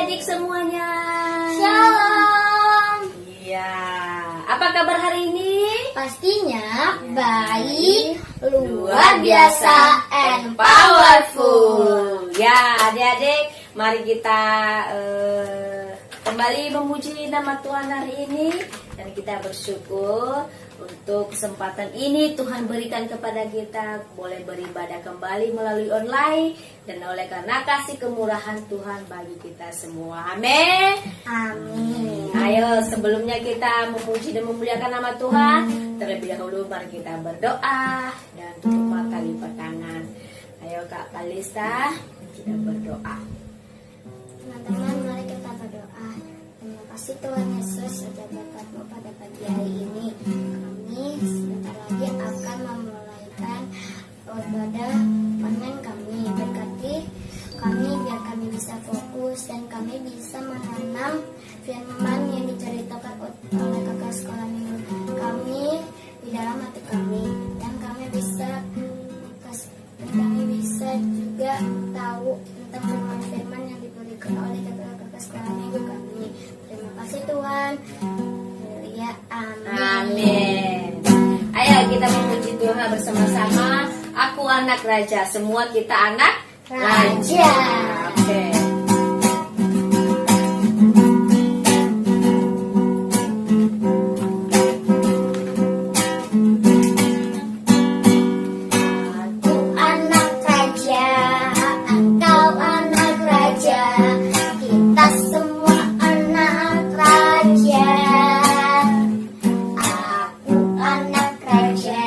adik-adik semuanya. Shalom. Iya. Apa kabar hari ini? Pastinya baik, luar biasa, and powerful. Ya, adik-adik, mari kita kembali memuji nama Tuhan hari ini, dan kita bersyukur untuk kesempatan ini Tuhan berikan kepada kita boleh beribadah kembali melalui online, dan oleh karena kasih kemurahan Tuhan bagi kita semua. Amin. Amin. Ayo, sebelumnya kita memuji dan memuliakan nama Tuhan, terlebih dahulu mari kita berdoa dan tutup mata, lipat tangan. Ayo Kak Kalista, kita berdoa. Teman-teman, mari kita berdoa. Terima kasih Tuhan Yesus sudah berkat-Mu pada pagi hari ini. Kami sebentar lagi akan memulaikan ibadah online kami. Berkati kami biar kami bisa fokus dan kami bisa menanam firman yang diceritakan oleh kakak sekolah minggu kami di dalam hati kami, dan kami bisa juga tahu tentang firman-firman yang diberikan oleh kakak-kakak sekolah minggu kami. Terima kasih Tuhan. Ya, amin. Amin. Ayo kita memuji Tuhan bersama-sama. Aku anak raja, semua kita anak raja. Oke. Aku anak raja, engkau anak raja, kita semua anak raja. Aku anak raja,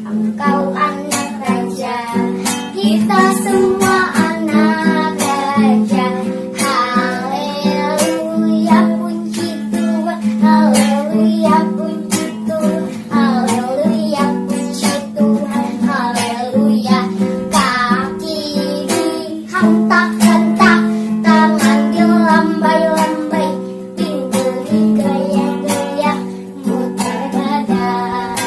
engkau anak raja, kita semua anak raja. Haleluya, puji Tuhan, haleluya, puji Tuhan, haleluya, puji Tuhan, haleluya. Kaki dihentak-hentak, tangan dilambai-lambai, pinggul digaya-gaya, muter badan.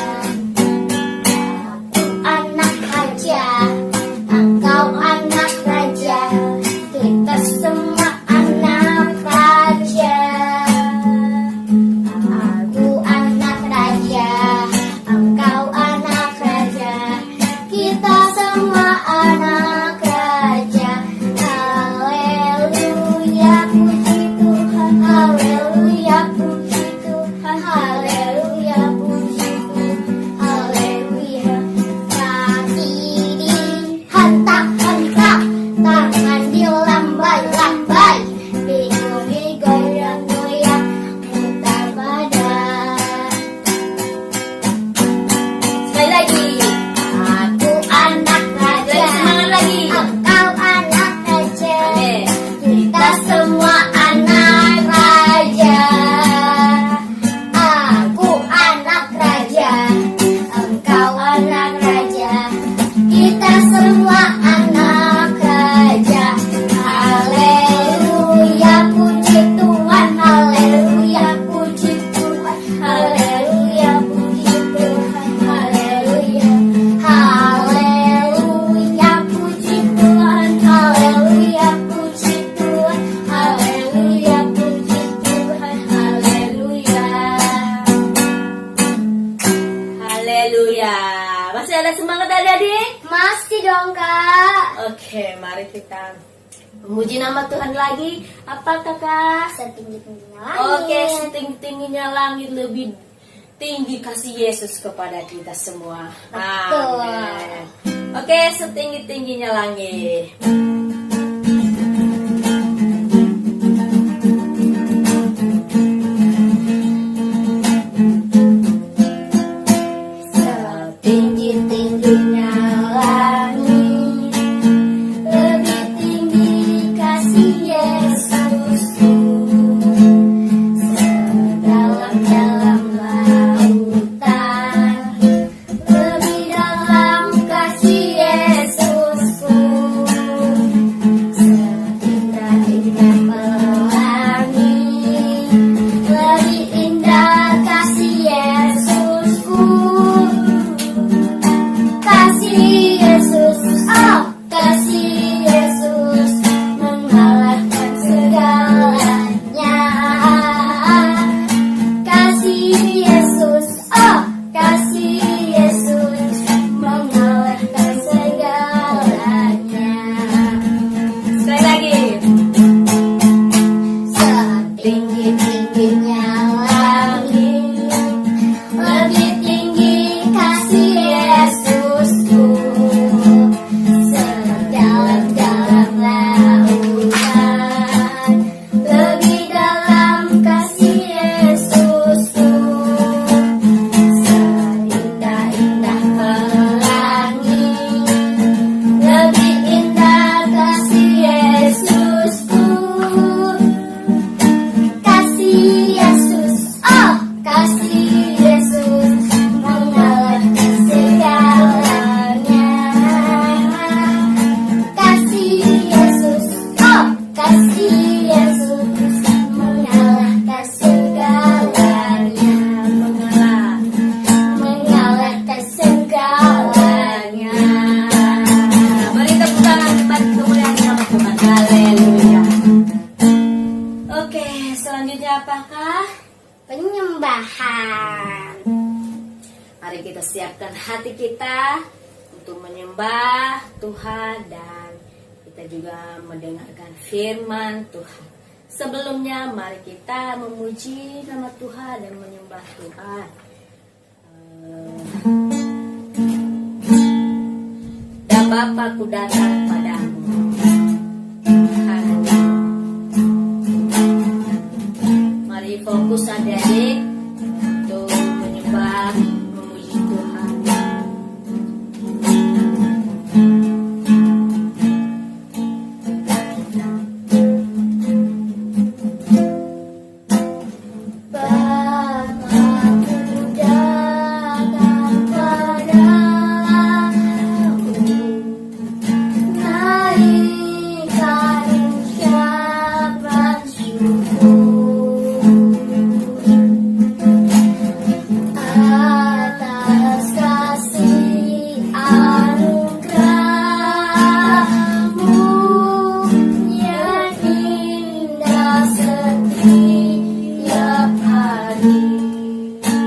Aku anak raja, engkau anak raja, kita semua anak raja. Aku anak raja, engkau anak raja, kita semua anak raja. Haleluya, puji Tuhan, haleluya, puji Tuhan, haleluya, puji Tuhan, haleluya. Kaki dihentak-hentak, tangan dilambai-lambai, pinggul digoyang-goyang, muter badan. Sekali lagi. Aku anak raja, Semangat lagi. engkau anak raja, Amin. kita semua anak raja. Aku anak raja, engkau anak raja, kita semua anak raja. Haleluya, puji Tuhan, haleluya, puji Tuhan, haleluya, puji Tuhan, haleluya. Haleluya, puji Tuhan, haleluya, puji Tuhan, haleluya, puji Tuhan, haleluya. Haleluya. Masih ada semangat adik-adik? Masih dong Kak. Oke, mari kita memuji nama Tuhan lagi. Apa kakak? Setinggi-tingginya langit. Oke, setinggi-tingginya langit, lebih tinggi kasih Yesus kepada kita semua. Betul. Amin. Oke, setinggi-tingginya langit. Setinggi-tingginya langit, lebih tinggi kasih Yesusku. Sedalam-dalam lautan, lebih dalam kasih Yesusku. kasih kita siapkan hati kita untuk menyembah Tuhan dan kita juga mendengarkan firman Tuhan. Sebelumnya mari kita memuji nama Tuhan dan menyembah Tuhan. Dan Bapa, ku datang padamu. Haleluya. Mari fokus adik-adik untuk menyembah, memuji Tuhan.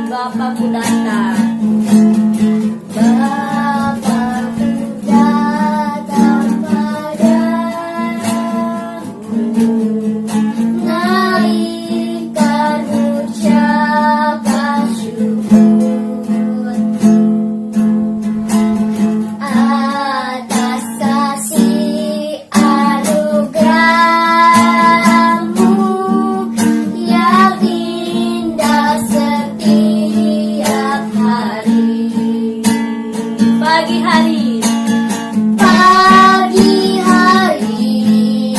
Bapakku datang. Bapakku datang padamu, naikkan ucapan syukur atas kasih anugerah-Mu yang indah setiap hari. Pagi hari, pagi hari,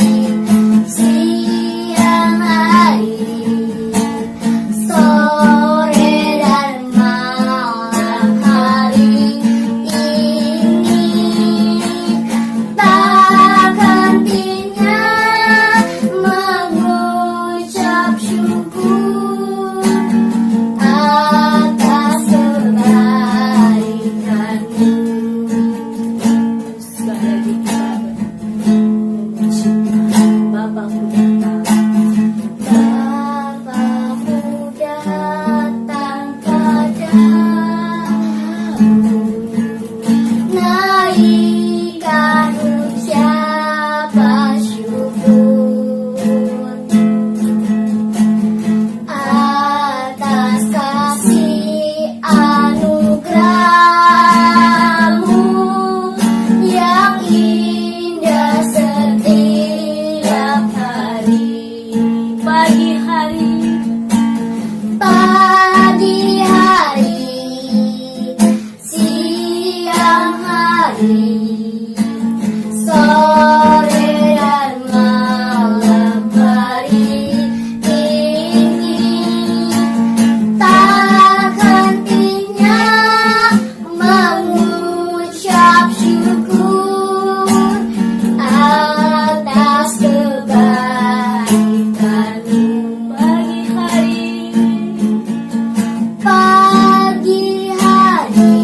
siang hari, sore dan malam hari ini tak hentinya mengucap syukur atas kebaikan-Mu. Sekali lagi kita memuji Bapakku datang. Bapakku datang padamu, naikkan ucapan syukur atas kasih anugerah-Mu yang indah setiap hari. Pagi hari, pagi hari, siang hari, sore dan malam hari ini tak hentinya mengucap syukur atas kebaikan-Mu. Pagi hari, pagi hari,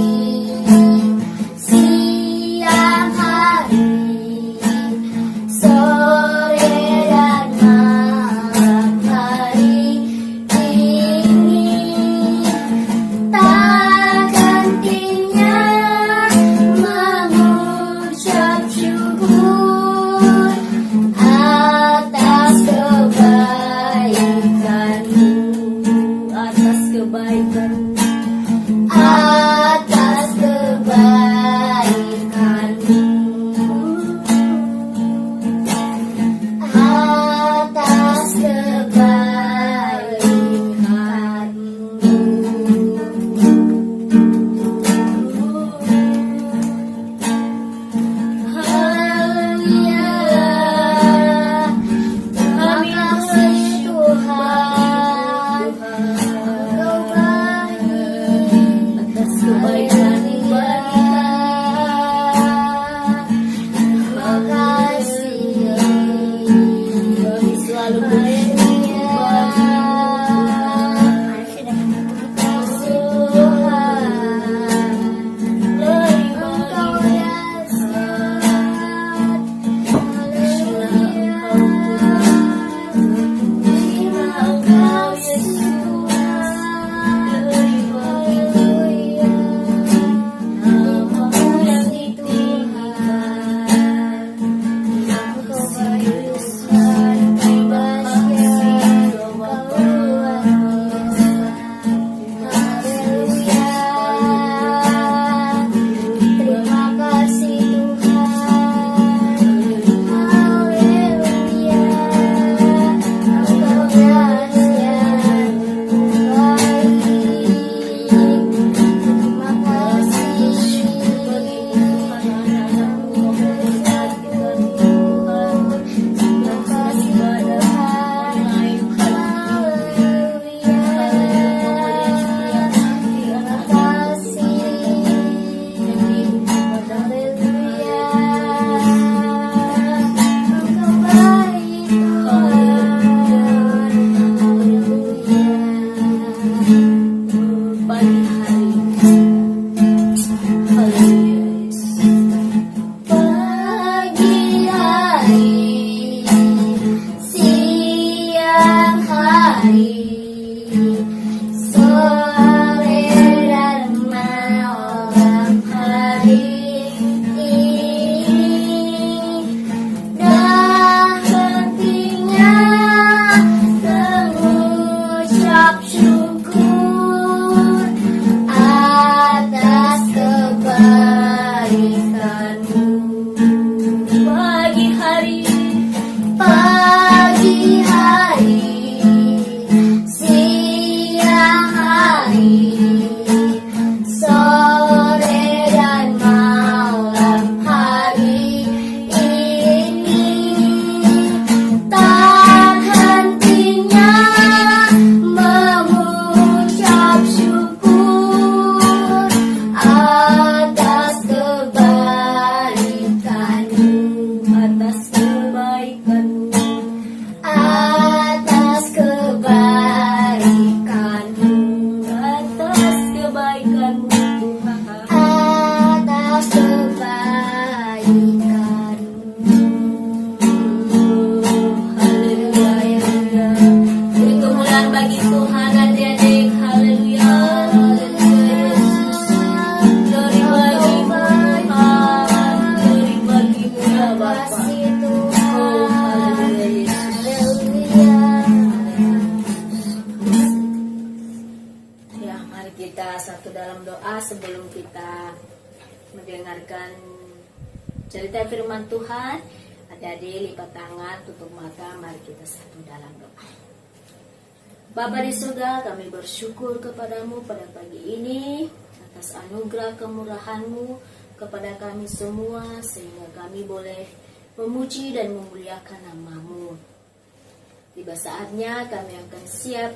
sebelum kita mendengarkan cerita firman Tuhan, adik-adik lipat tangan, tutup mata, mari kita satu dalam doa. Bapa di surga, kami bersyukur kepadamu pada pagi ini atas anugerah kemurahan-Mu kepada kami semua, sehingga kami boleh memuji dan memuliakan nama-Mu. Tiba saatnya kami akan siap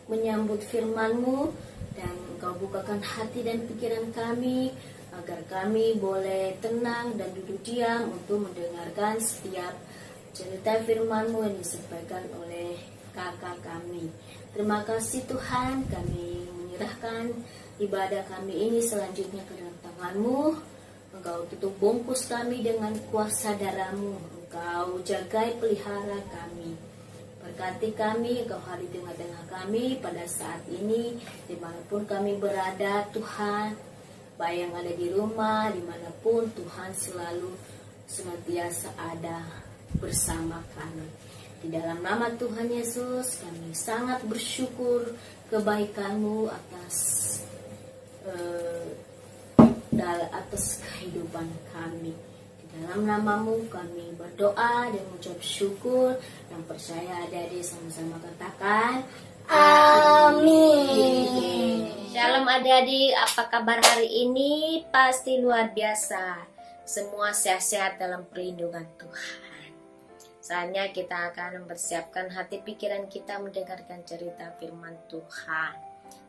menyambut firman-Mu, dan Engkau bukakan hati dan pikiran kami agar kami boleh tenang dan duduk diam untuk mendengarkan setiap cerita firman-Mu yang disampaikan oleh kakak kami. Terima kasih Tuhan, kami menyerahkan ibadah kami ini selanjutnya ke dalam tangan-Mu. Engkau tutup bungkus kami dengan kuasa darah-Mu. Engkau jagai pelihara kami. Berkati kami, Engkau hadir di tengah-tengah kami pada saat ini, dimanapun kami berada Tuhan, baik yang ada di rumah, dimanapun Tuhan selalu senantiasa ada bersama kami. Di dalam nama Tuhan Yesus, kami sangat bersyukur kebaikan-Mu atas kehidupan kami. Dalam nama-Mu kami berdoa dan mengucap syukur dan percaya adik-adik sama-sama katakan amin. Shalom adik-adik, apa kabar hari ini? Pasti luar biasa. Semua sehat-sehat dalam perlindungan Tuhan. Saatnya kita akan mempersiapkan hati pikiran kita mendengarkan cerita firman Tuhan.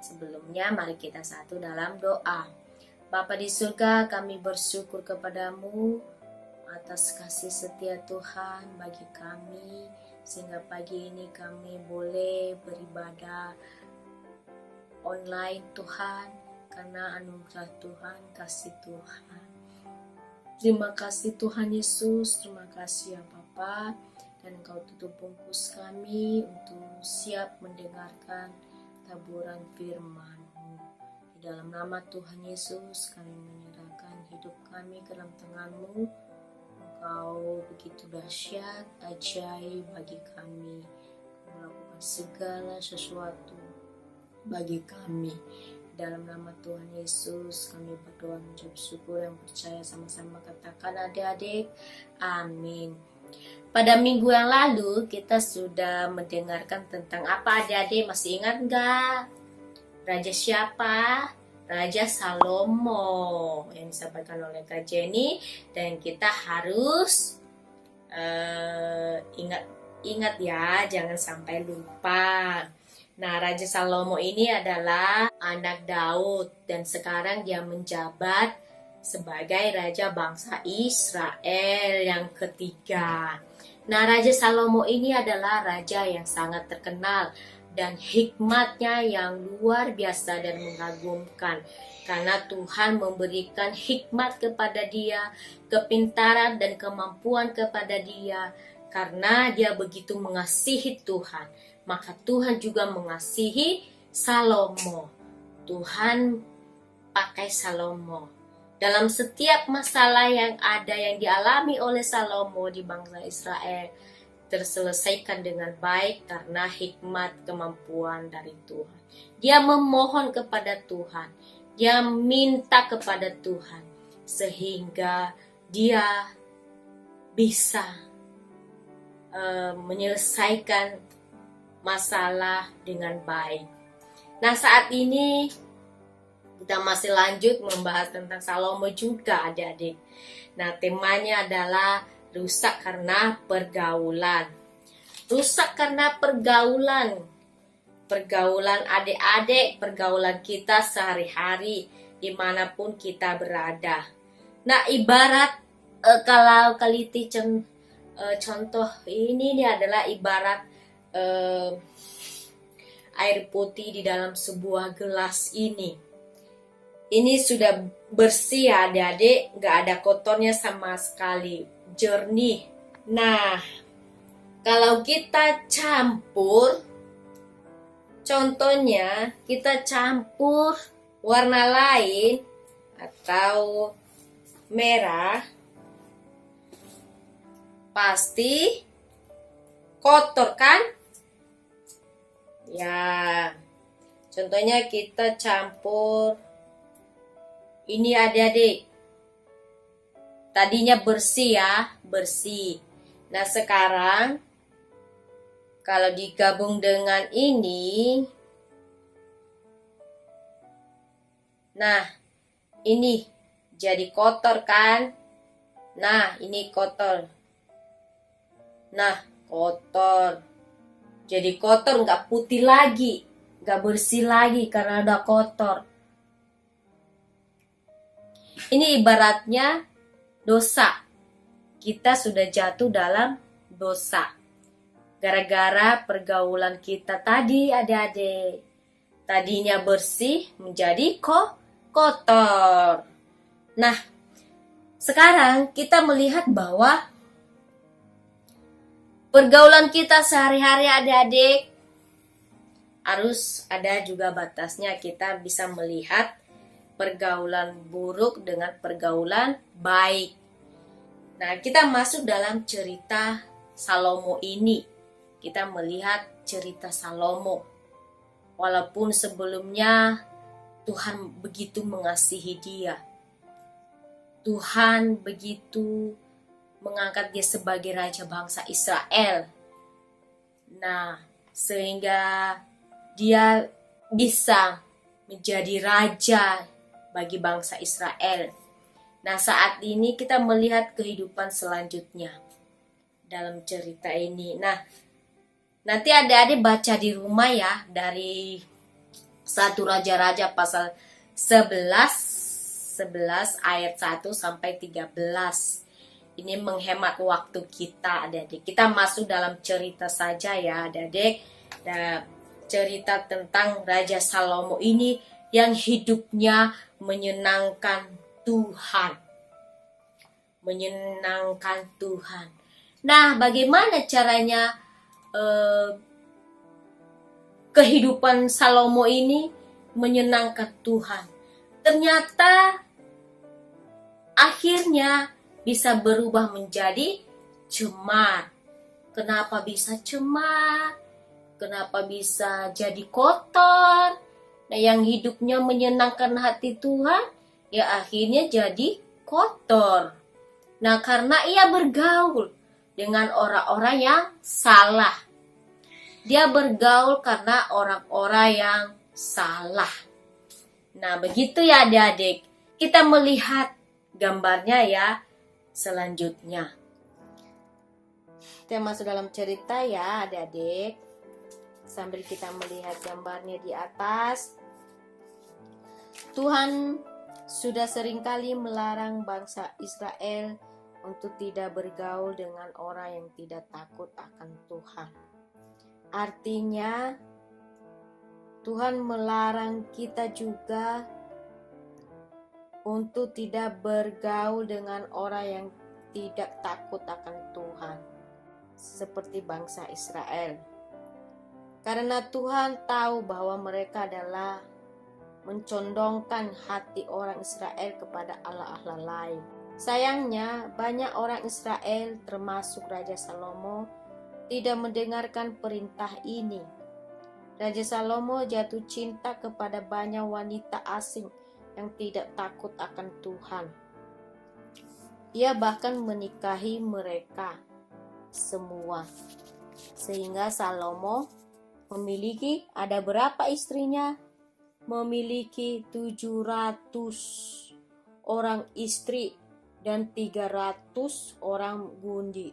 Sebelumnya mari kita satu dalam doa. Bapa di surga, kami bersyukur kepadamu atas kasih setia Tuhan bagi kami, sehingga pagi ini kami boleh beribadah online Tuhan, karena anugerah Tuhan, kasih Tuhan. Terima kasih Tuhan Yesus, terima kasih ya Bapa, dan Engkau tutup bungkus kami untuk siap mendengarkan taburan firman-Mu. Di dalam nama Tuhan Yesus kami menyerahkan hidup kami ke dalam tangan-Mu. Engkau begitu dahsyat, ajaib bagi kami, melakukan segala sesuatu bagi kami. Dalam nama Tuhan Yesus kami berdoa mengucap syukur yang percaya, sama-sama katakan adik-adik amin. Pada minggu yang lalu kita sudah mendengarkan tentang apa, adik-adik masih ingat nggak? Raja siapa? Raja Salomo yang disampaikan oleh Kak Jenny, dan kita harus ingat ya, jangan sampai lupa. Nah, Raja Salomo ini adalah anak Daud dan sekarang dia menjabat sebagai raja bangsa Israel yang ketiga. Nah, Raja Salomo ini adalah raja yang sangat terkenal dan hikmatnya yang luar biasa dan mengagumkan, karena Tuhan memberikan hikmat kepada dia, kepintaran dan kemampuan kepada dia, karena dia begitu mengasihi Tuhan. Maka Tuhan juga mengasihi Salomo. Tuhan pakai Salomo dalam setiap masalah yang ada yang dialami oleh Salomo di bangsa Israel, terselesaikan dengan baik karena hikmat kemampuan dari Tuhan. Dia memohon kepada Tuhan, dia minta kepada Tuhan, sehingga dia bisa menyelesaikan masalah dengan baik. Nah, saat ini kita masih lanjut membahas tentang Salomo juga, adik-adik. Nah, temanya adalah rusak karena pergaulan. Rusak karena pergaulan. Pergaulan adik-adik, pergaulan kita sehari-hari dimanapun kita berada. Nah, ibarat kalau kaliti contoh ini adalah ibarat air putih di dalam sebuah gelas ini. Ini sudah bersih ya adik-adik, gak ada kotornya sama sekali, jernih. Nah, kalau kita campur, contohnya kita campur warna lain atau merah, pasti kotor kan? Ya, contohnya kita campur Ini adik-adik, tadinya bersih ya, bersih. Nah sekarang kalau digabung dengan ini, nah ini jadi kotor kan? Nah ini kotor. Nah kotor. Jadi kotor, nggak putih lagi, nggak bersih lagi karena ada kotor. Ini ibaratnya dosa. Kita sudah jatuh dalam dosa. Gara-gara pergaulan kita tadi adik-adik. Tadinya bersih menjadi kotor. Nah, sekarang kita melihat bahwa pergaulan kita sehari-hari adik-adik harus ada juga batasnya. Kita bisa melihat pergaulan buruk dengan pergaulan baik. Nah, kita masuk dalam cerita Salomo ini. Kita melihat cerita Salomo. Walaupun sebelumnya Tuhan begitu mengasihi dia. Tuhan begitu mengangkat dia sebagai raja bangsa Israel. Nah, sehingga dia bisa menjadi raja bagi bangsa Israel. Nah, saat ini kita melihat kehidupan selanjutnya dalam cerita ini. Nah, nanti adik-adik baca di rumah ya, dari 1 Raja-Raja pasal 11 ayat 1 sampai 13. Ini menghemat waktu kita adik-adik. Kita masuk dalam cerita saja ya adik-adik. Nah, cerita tentang Raja Salomo ini yang hidupnya menyenangkan Tuhan. Menyenangkan Tuhan. Nah, bagaimana caranya kehidupan Salomo ini menyenangkan Tuhan? Ternyata akhirnya bisa berubah menjadi cemar. Kenapa bisa cemar? Kenapa bisa jadi kotor? Nah, yang hidupnya menyenangkan hati Tuhan, ya akhirnya jadi kotor. Nah, karena ia bergaul dengan orang-orang yang salah. Dia bergaul karena orang-orang yang salah. Nah, begitu ya adik-adik. Kita melihat gambarnya ya selanjutnya. Kita masuk dalam cerita ya adik-adik. Sambil kita melihat gambarnya di atas. Tuhan sudah seringkali melarang bangsa Israel untuk tidak bergaul dengan orang yang tidak takut akan Tuhan. Artinya, Tuhan melarang kita juga untuk tidak bergaul dengan orang yang tidak takut akan Tuhan, seperti bangsa Israel. Karena Tuhan tahu bahwa mereka adalah mencondongkan hati orang Israel kepada Allah-Allah lain. Sayangnya, banyak orang Israel termasuk Raja Salomo tidak mendengarkan perintah ini. Raja Salomo jatuh cinta kepada banyak wanita asing yang tidak takut akan Tuhan. Ia bahkan menikahi mereka semua. Sehingga Salomo memiliki, ada berapa istrinya? Memiliki 700 orang istri dan 300 orang gundi.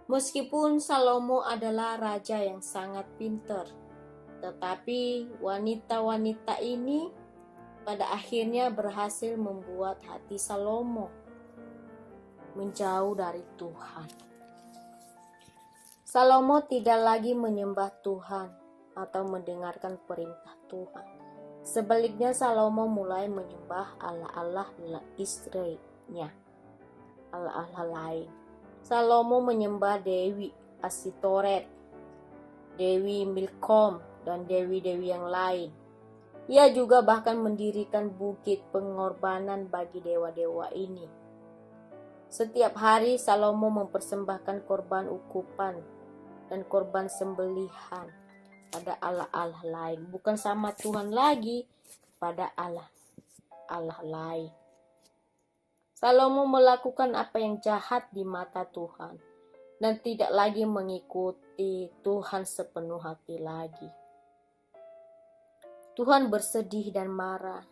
Meskipun Salomo adalah raja yang sangat pintar, tetapi wanita-wanita ini pada akhirnya berhasil membuat hati Salomo menjauh dari Tuhan. Salomo tidak lagi menyembah Tuhan atau mendengarkan perintah Tuhan. Sebaliknya Salomo mulai menyembah Allah-Allah istrinya, Allah-Allah lain. Salomo menyembah Dewi Asitoret, Dewi Milkom, dan dewi-dewi yang lain. Ia juga bahkan mendirikan bukit pengorbanan bagi dewa-dewa ini. Setiap hari Salomo mempersembahkan korban ukupan dan korban sembelihan pada Allah-Allah lain, bukan sama Tuhan lagi, pada Allah lain. Salomo melakukan apa yang jahat di mata Tuhan dan tidak lagi mengikuti Tuhan sepenuh hati lagi. Tuhan bersedih dan marah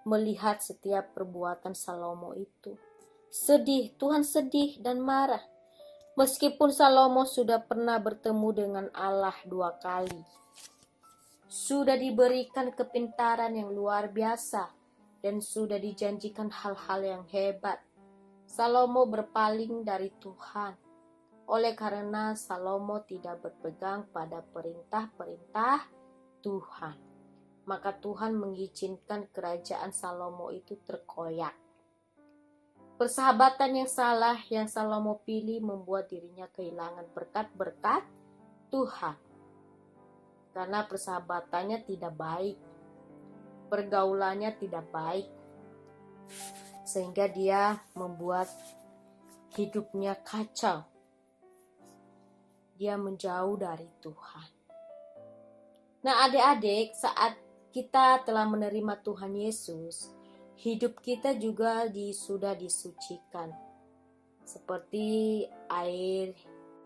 melihat setiap perbuatan Salomo itu. Sedih, Tuhan sedih dan marah. Meskipun Salomo sudah pernah bertemu dengan Allah 2 kali. Sudah diberikan kepintaran yang luar biasa dan sudah dijanjikan hal-hal yang hebat. Salomo berpaling dari Tuhan. Oleh karena Salomo tidak berpegang pada perintah-perintah Tuhan, maka Tuhan mengizinkan kerajaan Salomo itu terkoyak. Persahabatan yang salah yang Salomo pilih membuat dirinya kehilangan berkat-berkat Tuhan. Karena persahabatannya tidak baik, pergaulannya tidak baik, sehingga dia membuat hidupnya kacau. Dia menjauh dari Tuhan. Nah, adik-adik, saat kita telah menerima Tuhan Yesus, hidup kita juga sudah disucikan seperti air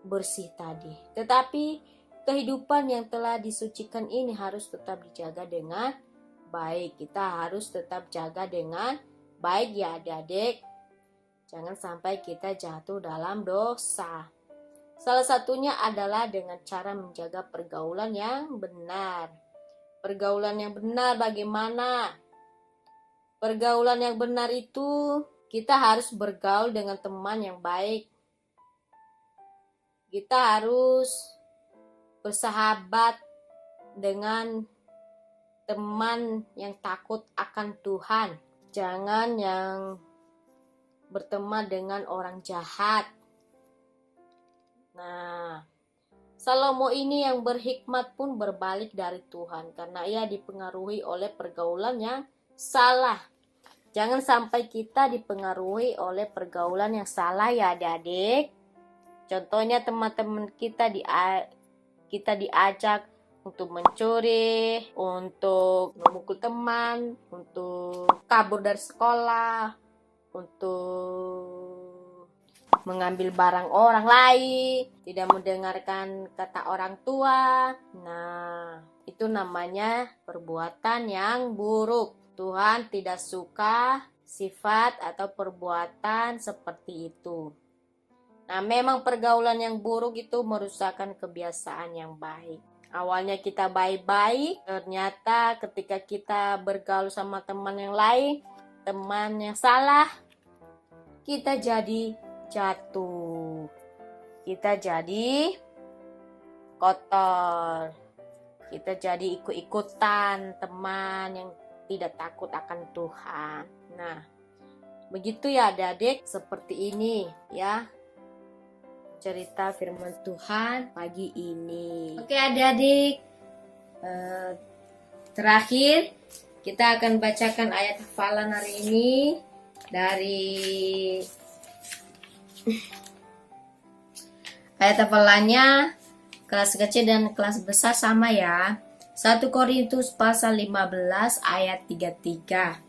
bersih tadi. Tetapi kehidupan yang telah disucikan ini harus tetap dijaga dengan baik. Kita harus tetap jaga dengan baik ya adik-adik. Jangan sampai kita jatuh dalam dosa. Salah satunya adalah dengan cara menjaga pergaulan yang benar. Pergaulan yang benar bagaimana? Pergaulan yang benar itu kita harus bergaul dengan teman yang baik. Kita harus bersahabat dengan teman yang takut akan Tuhan. Jangan yang berteman dengan orang jahat. Nah, Salomo ini yang berhikmat pun berbalik dari Tuhan karena ia dipengaruhi oleh pergaulan yang salah. Jangan sampai kita dipengaruhi oleh pergaulan yang salah ya adik-adik. Contohnya teman-teman kita diajak untuk mencuri, untuk memukul teman, untuk kabur dari sekolah, untuk mengambil barang orang lain, tidak mendengarkan kata orang tua. Nah, itu namanya perbuatan yang buruk. Tuhan tidak suka sifat atau perbuatan seperti itu. Nah, memang pergaulan yang buruk itu merusakkan kebiasaan yang baik. Awalnya kita baik-baik, ternyata ketika kita bergaul sama teman yang lain, teman yang salah, kita jadi jatuh. Kita jadi kotor. Kita jadi ikut-ikutan teman yang tidak takut akan Tuhan. Nah, begitu ya adik-adik, seperti ini ya cerita firman Tuhan pagi ini. Oke adik-adik, terakhir kita akan bacakan ayat hafalan hari ini dari ayat hafalannya kelas kecil dan kelas besar sama ya. 1 Korintus pasal 15 ayat 33.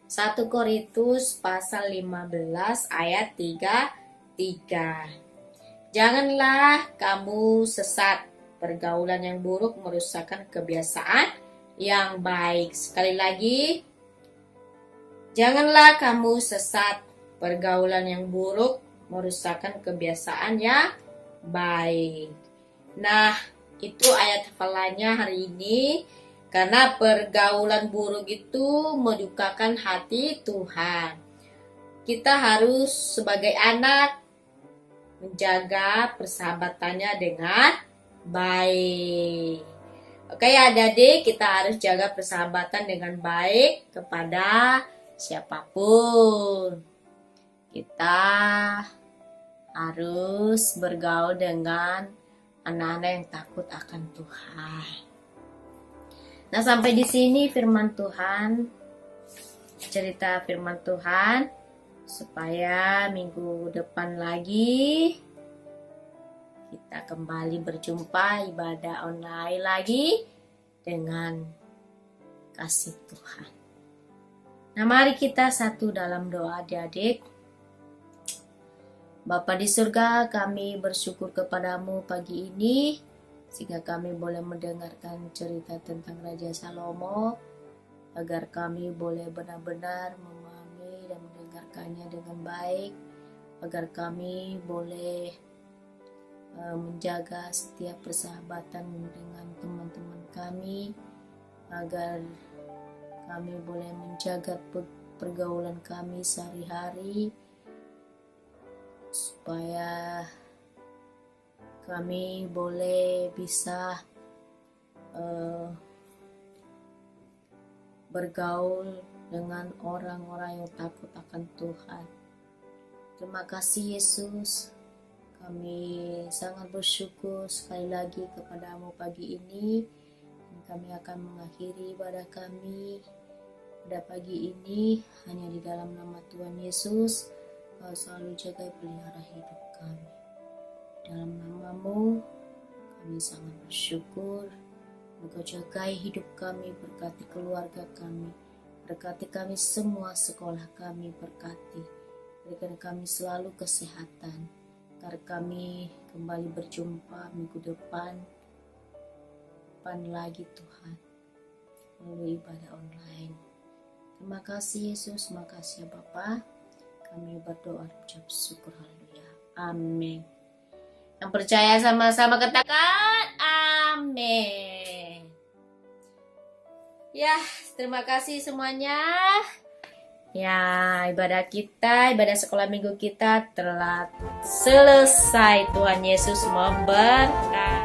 1 Korintus pasal 15 ayat 33. Janganlah kamu sesat. Pergaulan yang buruk merusakkan kebiasaan yang baik. Sekali lagi, janganlah kamu sesat. Pergaulan yang buruk merusakkan kebiasaan yang baik. Nah, itu ayat hafalannya hari ini. Karena pergaulan buruk itu mendukakan hati Tuhan. Kita harus sebagai anak menjaga persahabatannya dengan baik. Oke ya adik-adik, kita harus jaga persahabatan dengan baik kepada siapapun. Kita harus bergaul dengan anak-anak yang takut akan Tuhan. Nah, sampai di sini firman Tuhan, cerita firman Tuhan, supaya minggu depan lagi kita kembali berjumpa ibadah online lagi dengan kasih Tuhan. Nah, mari kita satu dalam doa adik-adik. Bapa di surga, kami bersyukur kepadamu pagi ini, sehingga kami boleh mendengarkan cerita tentang Raja Salomo, agar kami boleh benar-benar memahami dan mendengarkannya dengan baik, agar kami boleh menjaga setiap persahabatan dengan teman-teman kami, agar kami boleh menjaga pergaulan kami sehari-hari, supaya kami boleh bisa bergaul dengan orang-orang yang takut akan Tuhan. Terima kasih Yesus. Kami sangat bersyukur sekali lagi kepadamu pagi ini. Kami akan mengakhiri ibadah kami pada pagi ini hanya di dalam nama Tuhan Yesus. Kau selalu jaga pelihara hidup kami. Dalam namamu kami sangat bersyukur. Engkau jagai hidup kami, berkati keluarga kami, berkati kami semua, sekolah kami berkati. Berikan kami selalu kesehatan. Agar kami kembali berjumpa minggu depan lagi Tuhan, melalui ibadah online. Terima kasih Yesus, terima kasih ya Bapa. Kami berdoa ucap syukur, haleluya. Amin. Yang percaya sama-sama katakan amin. Ya, terima kasih semuanya. Ya, ibadah kita, ibadah sekolah minggu kita telah selesai. Tuhan Yesus memberkati.